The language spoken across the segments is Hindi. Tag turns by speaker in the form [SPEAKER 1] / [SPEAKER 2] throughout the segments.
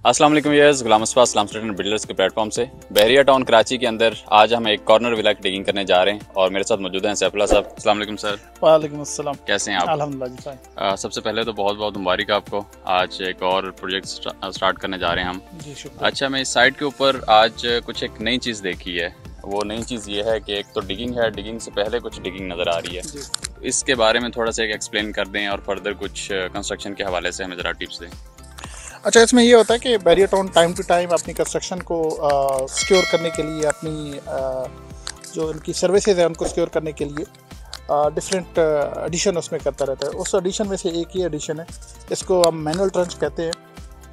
[SPEAKER 1] अस्सलाम वालेकुम viewers, Ghulam Mustafa Islam state and builders के प्लेटफॉर्म से बहरिया टाउन कराची के अंदर आज हम एक कॉर्नर विला की डिगिंग करने जा रहे हैं और मेरे साथ मौजूद हैं सैफुल्लाह साहब। अस्सलाम वालेकुम सर।
[SPEAKER 2] वालेकुम अस्सलाम।
[SPEAKER 1] कैसे हैं आप?
[SPEAKER 2] अल्हम्दुलिल्लाह जी फाइन।
[SPEAKER 1] सबसे पहले तो बहुत बहुत मुबारक आपको, आज एक और प्रोजेक्ट स्टार्ट करने जा रहे हैं हम।
[SPEAKER 2] जी शुक्रिया।
[SPEAKER 1] अच्छा, मैं इस साइट के ऊपर आज कुछ एक नई चीज़ देखी है। वो नई चीज़ ये है कि एक तो डिगिंग है, डिगिंग से पहले कुछ डिगिंग नज़र आ रही है। इसके बारे में थोड़ा सा एक एक्सप्लेन कर दें और फर्दर कुछ कंस्ट्रक्शन के हवाले से हमें ज़रा टिप्स दें।
[SPEAKER 2] अच्छा, इसमें ये होता है कि बहरिया टाउन टाइम टू टाइम अपनी कंस्ट्रक्शन को सिक्योर करने के लिए, अपनी जो उनकी सर्विसेज है उनको सिक्योर करने के लिए डिफरेंट एडिशन उसमें करता रहता है। उस एडिशन में से एक ही एडिशन है, इसको हम मैनुअल ट्रंच कहते हैं।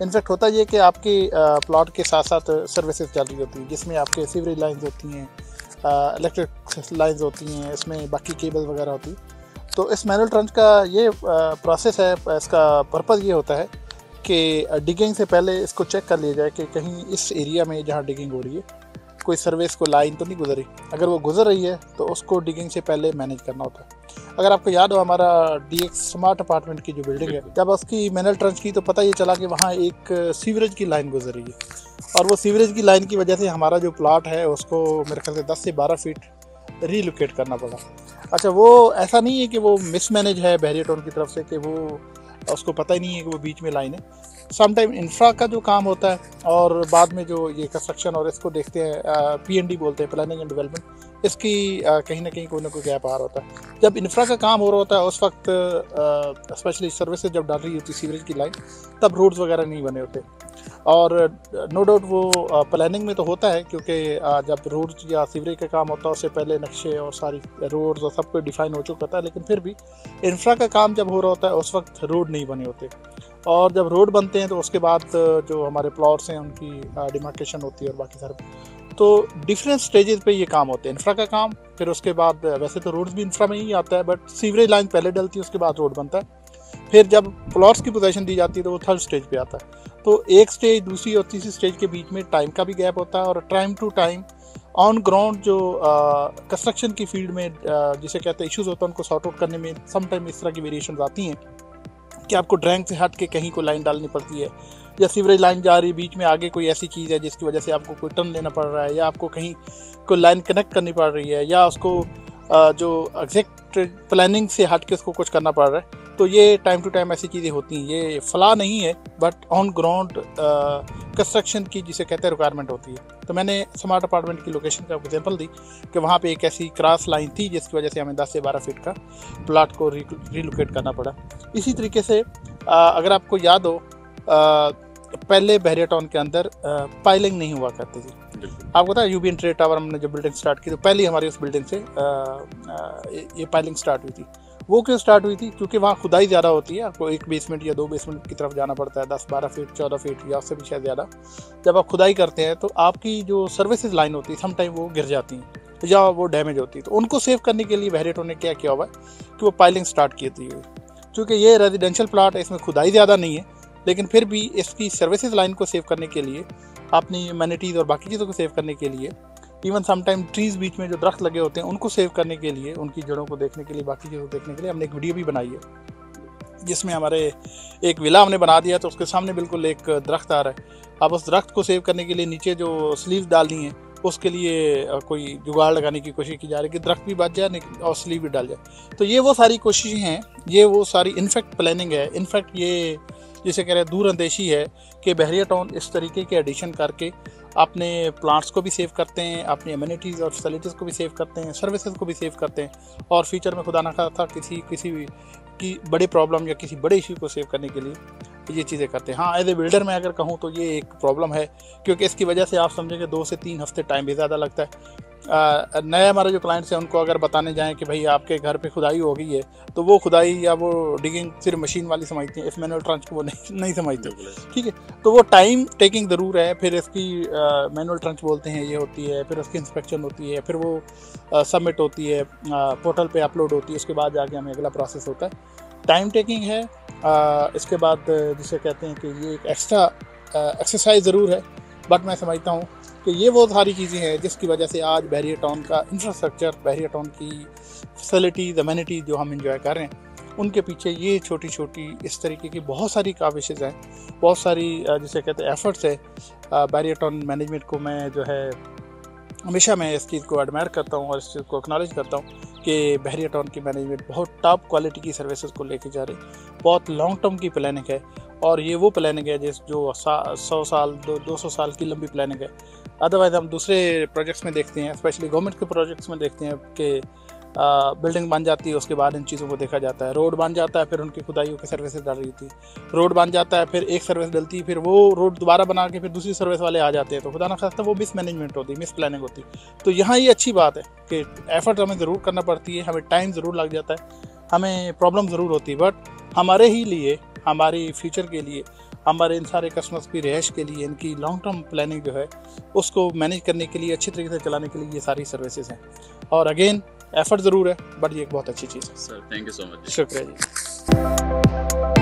[SPEAKER 2] इनफैक्ट होता ये कि आपकी प्लॉट के साथ साथ सर्विसेज चल रही होती है, जिसमें आपके सीवरेज लाइन्स होती हैं, इलेक्ट्रिक लाइन्स होती हैं, इसमें बाकी केबल वगैरह होती है। तो इस मैनुअल ट्रंच का ये प्रोसेस है, इसका पर्पज़ ये होता है कि डिगिंग से पहले इसको चेक कर लिया जाए कि कहीं इस एरिया में जहाँ डिगिंग हो रही है कोई सर्विस को लाइन तो नहीं गुजरी। अगर वो गुजर रही है तो उसको डिगिंग से पहले मैनेज करना होता है। अगर आपको याद हो, हमारा DX स्मार्ट अपार्टमेंट की जो बिल्डिंग है, जब उसकी मैनुअल ट्रंच की तो पता ये चला कि वहाँ एक सीवरेज की लाइन गुजर रही है और वो सीवरेज की लाइन की वजह से हमारा जो प्लाट है उसको मेरे ख्याल से 10 से 12 फीट रीलोकेट करना पड़ा। अच्छा, वो ऐसा नहीं है कि वो मिसमैनेज है बहरिया टाउन की तरफ से, कि वो उसको पता ही नहीं है कि वो बीच में लाइन है। समटाइम इंफ्रा का जो काम होता है और बाद में जो ये कंस्ट्रक्शन और इसको देखते हैं, PND बोलते हैं, प्लानिंग एंड डेवलपमेंट, इसकी कहीं ना कोई गैप आ रहा होता है। जब इंफ्रा का काम हो रहा होता है उस वक्त स्पेशली सर्विसेज जब डाल रही होती है सीवरेज की लाइन, तब रोड्स वगैरह नहीं बने होते। और नो डाउट वो प्लानिंग में तो होता है, क्योंकि जब रोड्स या सीवरेज का काम होता है उससे पहले नक्शे और सारी रोड्स और सब कुछ डिफाइन हो चुका होता है, लेकिन फिर भी इंफ्रा का काम जब हो रहा होता है उस वक्त रोड नहीं बने होते। और जब रोड बनते हैं तो उसके बाद जो हमारे प्लॉट्स हैं उनकी डिमार्केशन होती है और बाकी सारे, तो डिफरेंट स्टेजेस पे ये काम होते हैं। इंफ्रा का काम, फिर उसके बाद वैसे तो रोड्स भी इंफ्रा में ही आता है, बट सीवरेज लाइन पहले डलती है, उसके बाद रोड बनता है। फिर जब प्लॉट्स की पोजीशन दी जाती है तो वो थर्ड स्टेज पे आता है। तो एक स्टेज दूसरी और तीसरी स्टेज के बीच में टाइम का भी गैप होता है और time to time on ground जो कंस्ट्रक्शन की फील्ड में जिसे कहते हैं इश्यूज होता है, उनको सॉर्ट आउट करने में समटाइम इस तरह की वेरिएशन आती हैं कि आपको ड्रैंक से हट के कहीं को लाइन डालनी पड़ती है, या सीवरेज लाइन जा रही है, बीच में आगे कोई ऐसी चीज़ है जिसकी वजह से आपको कोई टर्न लेना पड़ रहा है, या आपको कहीं कोई लाइन कनेक्ट करनी पड़ रही है, या उसको जो एग्जैक्ट प्लानिंग से हट के उसको कुछ करना पड़ रहा है। तो ये टाइम टू टाइम ऐसी चीज़ें होती हैं। ये फला नहीं है, बट ऑन ग्राउंड कंस्ट्रक्शन की जिसे कहते हैं रिक्वायरमेंट होती है। तो मैंने स्मार्ट अपार्टमेंट की लोकेशन का एग्जांपल दी कि वहाँ पे एक ऐसी क्रॉस लाइन थी जिसकी वजह से हमें 10 से 12 फीट का प्लाट को रिलोकेट करना पड़ा। इसी तरीके से अगर आपको याद हो, पहले बहरिया टाउन के अंदर पाइलिंग नहीं हुआ करती थी। आपको पता है, यूबीएन ट्रेड टावर हमने जब बिल्डिंग स्टार्ट की तो पहले हमारी उस बिल्डिंग से ये पाइलिंग स्टार्ट हुई थी। वो क्यों स्टार्ट हुई थी? क्योंकि वहाँ खुदाई ज़्यादा होती है, आपको एक बेसमेंट या 2 बेसमेंट की तरफ जाना पड़ता है, 10-12 फीट 14 फीट या उससे भी शायद ज़्यादा। जब आप खुदाई करते हैं तो आपकी जो सर्विसेज लाइन होती है समटाइम वो गिर जाती हैं या वो डैमेज होती है। तो उनको सेव करने के लिए बहरिया टाउन ने क्या किया हुआ है कि वो पाइलिंग स्टार्ट की थी। क्योंकि ये रेजिडेंशियल प्लाट है, इसमें खुदाई ज़्यादा नहीं है, लेकिन फिर भी इसकी सर्विसेज लाइन को सेव करने के लिए, अपनी एमिनिटीज़ और बाकी चीज़ों को सेव करने के लिए, इवन समटाइम ट्रीज़ बीच में जो दरख्त लगे होते हैं उनको सेव करने के लिए, उनकी जड़ों को देखने के लिए, बाकी चीज़ों को देखने के लिए हमने एक वीडियो भी बनाई है, जिसमें हमारे एक विला हमने बना दिया तो उसके सामने बिल्कुल एक दरख्त आ रहा है। अब उस दरख्त को सेव करने के लिए नीचे जो स्लीव्स डालनी है उसके लिए कोई जुगाड़ लगाने की कोशिश की जा रही है कि दरख्त भी बच जाए और स्लीव भी डाल जाए। तो ये वो सारी कोशिशें हैं, ये वो सारी इनफैक्ट प्लानिंग है, इनफैक्ट ये जिसे कह रहे हैं दूरअंदेशी है कि बहरिया टाउन इस तरीके के एडिशन करके अपने प्लांट्स को भी सेव करते हैं, अपनी एमिनिटीज़ और फैसिलिटीज़ को भी सेव करते हैं, सर्विसेज को भी सेव करते हैं, और फ्यूचर में खुदा ना खास्ता किसी की बड़े प्रॉब्लम या किसी बड़े इशू को सेव करने के लिए ये चीज़ें करते हैं। हाँ, एज ए बिल्डर मैं अगर कहूँ तो ये एक प्रॉब्लम है, क्योंकि इसकी वजह से आप समझेंगे 2 से 3 हफ्ते टाइम भी ज़्यादा लगता है। नए हमारे जो क्लाइंट्स हैं उनको अगर बताने जाएं कि भाई आपके घर पे खुदाई हो गई है, तो वो खुदाई या वो डिगिंग सिर्फ मशीन वाली समझते हैं, इस मैनुअल ट्रंच को वो नहीं समझते। ठीक है, तो वो टाइम टेकिंग ज़रूर है। फिर इसकी मैनुअल ट्रंच बोलते हैं, ये होती है, फिर उसकी इंस्पेक्शन होती है, फिर वो सबमिट होती है, पोर्टल पे अपलोड होती है, उसके बाद जाके हमें अगला प्रोसेस होता है। टाइम टेकिंग है। इसके बाद जिसे कहते हैं कि ये एक एक्स्ट्रा एक्सरसाइज ज़रूर है, बट मैं समझता हूँ कि ये वो सारी चीज़ें हैं जिसकी वजह से आज बहरिया टाउन का इंफ्रास्ट्रक्चर, बहरिया टाउन की फैसिलिटीज़, एमिनिटीज़ जो हम इंजॉय कर रहे हैं, उनके पीछे ये छोटी छोटी इस तरीके की बहुत सारी काविशें हैं, बहुत सारी जिसे कहते हैं एफर्ट्स है। बैरियर टाउन मैनेजमेंट को मैं जो है हमेशा मैं इस चीज़ को एडमायर करता हूँ और इस चीज़ को एक्नॉलेज करता हूँ कि बैरियर टाउन की मैनेजमेंट बहुत टॉप क्वालिटी की सर्विसेज को लेके जा रही, बहुत लॉन्ग टर्म की प्लानिंग है। और ये वो प्लानिंग है जो 100 साल 200 साल की लंबी प्लानिंग है। अदरवाइज हम दूसरे प्रोजेक्ट्स में देखते हैं, स्पेशली गवर्नमेंट के प्रोजेक्ट्स में देखते हैं कि बिल्डिंग बन जाती है, उसके बाद इन चीज़ों को देखा जाता है। रोड बन जाता है, फिर उनकी खुदाइयों की सर्विसेज डल रही थी। रोड बन जाता है, फिर एक सर्विस डलती है, फिर वो रोड दोबारा बना के फिर दूसरी सर्विस वाले आ जाते हैं। तो खुदा ना खास्ता वो मिस मैनेजमेंट होती, मिस प्लानिंग होती। तो यहाँ ये अच्छी बात है कि एफर्ट हमें ज़रूर करना पड़ती है, हमें टाइम ज़रूर लग जाता है, हमें प्रॉब्लम ज़रूर होती है, बट हमारे ही लिए, हमारी फ्यूचर के लिए, हमारे इन सारे कस्टमर्स की रिहाइश के लिए, इनकी लॉन्ग टर्म प्लानिंग जो है उसको मैनेज करने के लिए, अच्छी तरीके से चलाने के लिए ये सारी सर्विसेज हैं। और अगेन एफर्ट ज़रूर है, बट ये एक बहुत अच्छी चीज़ है।
[SPEAKER 1] Sir thank you so much.
[SPEAKER 2] शुक्रिया जी।